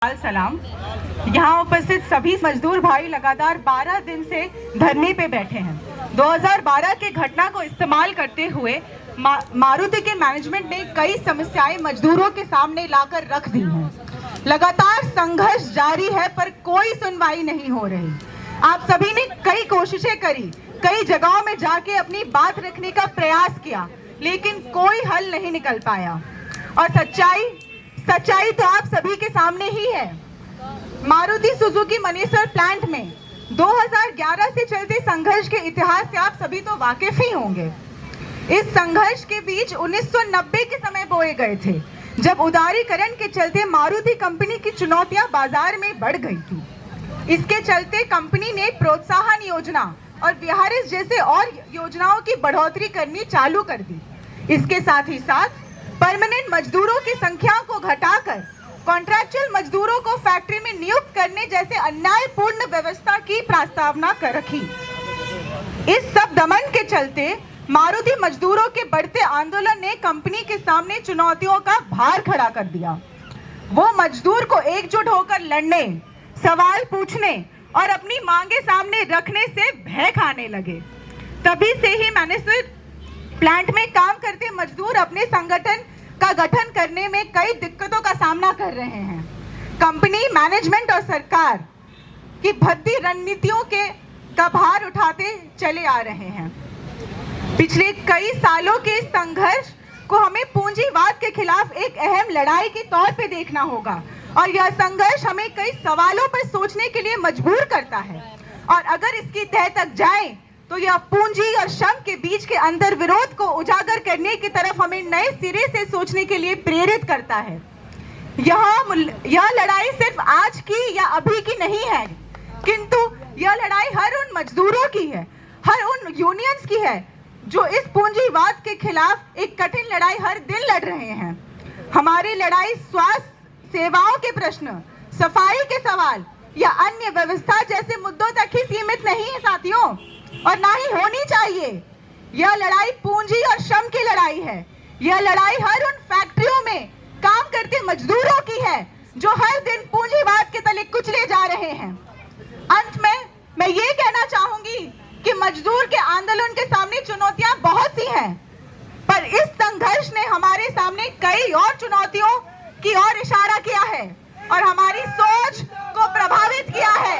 सलाम। यहाँ उपस्थित सभी मजदूर भाई लगातार 12 दिन से धरने पे बैठे हैं। 2012 के घटना को इस्तेमाल करते हुए मारुति के मैनेजमेंट ने कई समस्याएं मजदूरों के सामने लाकर रख दी हैं। लगातार संघर्ष जारी है पर कोई सुनवाई नहीं हो रही। आप सभी ने कई कोशिशें करी, कई जगहों में जाके अपनी बात रखने का प्रयास किया, लेकिन कोई हल नहीं निकल पाया। और सच्चाई तो आप सभी के सामने ही है। मारुति सुजुकी मनेसर प्लांट में 2011 से चलते संघर्ष के इतिहास से आप सभी तो वाकिफ ही होंगे। इस संघर्ष के बीच 1990 के समय बोए गए थे, जब उदारीकरण के चलते मारुति कंपनी की चुनौतियां बाजार में बढ़ गई थी। इसके चलते कंपनी ने प्रोत्साहन योजना और विहारिस जैसे और योजनाओं की बढ़ोतरी करनी चालू कर दी। इसके साथ ही साथ परमानेंट मजदूरों की संख्या को घटाकर कॉन्ट्रैक्चुअल मजदूरों को फैक्ट्री में नियुक्त करने जैसे अन्यायपूर्ण व्यवस्था की प्रस्तावना कर रखी। इस सब दमन के चलते मारुति मजदूरों के बढ़ते आंदोलन ने कंपनी के सामने चुनौतियों का भार खड़ा कर दिया। वो मजदूर को एकजुट होकर लड़ने, सवाल पूछने और अपनी मांगे सामने रखने से भय खाने लगे। तभी से ही मैनेजर प्लांट में काम करते मजदूर अपने संगठन का गठन करने में कई दिक्कतों का सामना कर रहे हैं। कंपनी मैनेजमेंट और सरकार की भद्दी रणनीतियों का भार उठाते चले आ रहे हैं। पिछले कई सालों के संघर्ष को हमें पूंजीवाद के खिलाफ एक अहम लड़ाई के तौर पे देखना होगा, और यह संघर्ष हमें कई सवालों पर सोचने के लिए मजबूर करता है। और अगर इसकी तह तक जाए तो यह पूंजी और श्रम के बीच के अंतर विरोध को उजागर करने की तरफ हमें नए सिरे से सोचने के लिए प्रेरित करता है। यह लड़ाई सिर्फ आज की या अभी की नहीं है, किंतु यह लड़ाई हर उन मजदूरों की है, हर उन यूनियंस की है जो इस पूंजीवाद के खिलाफ एक कठिन लड़ाई हर दिन लड़ रहे हैं। हमारी लड़ाई स्वास्थ्य सेवाओं के प्रश्न, सफाई के सवाल या अन्य व्यवस्था जैसे मुद्दों तक ही सीमित नहीं है साथियों, और ना ही होनी चाहिए। यह लड़ाई पूंजी और श्रम की लड़ाई है। यह लड़ाई हर उन फैक्ट्रियों में काम करते मजदूरों की है जो हर दिन पूंजीवाद के तले कुचले जा रहे हैं। अंत में मैं ये कहना चाहूंगी कि मजदूर के आंदोलन के सामने चुनौतियां बहुत सी हैं, पर इस संघर्ष ने हमारे सामने कई और चुनौतियों की ओर इशारा किया है और हमारी सोच को प्रभावित किया है।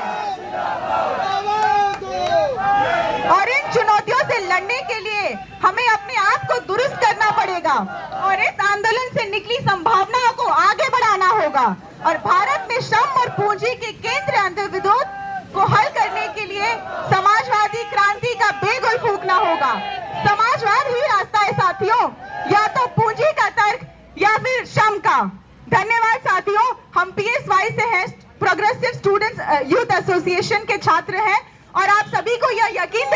और इन चुनौतियों से लड़ने के लिए हमें अपने आप को दुरुस्त करना पड़ेगा और इस आंदोलन से निकली संभावनाओं को आगे बढ़ाना होगा, और भारत में श्रम और पूंजी के केंद्र अंतर्विरोध को हल करने के लिए समाजवादी क्रांति का बेगुल फूंकना होगा। समाजवाद ही रास्ता है साथियों, या तो पूंजी का तर्क या फिर श्रम का। धन्यवाद साथियों। हम PSY से हैं, प्रोग्रेसिव स्टूडेंट्स यूथ एसोसिएशन के छात्र हैं, और आप सभी को यह यकीन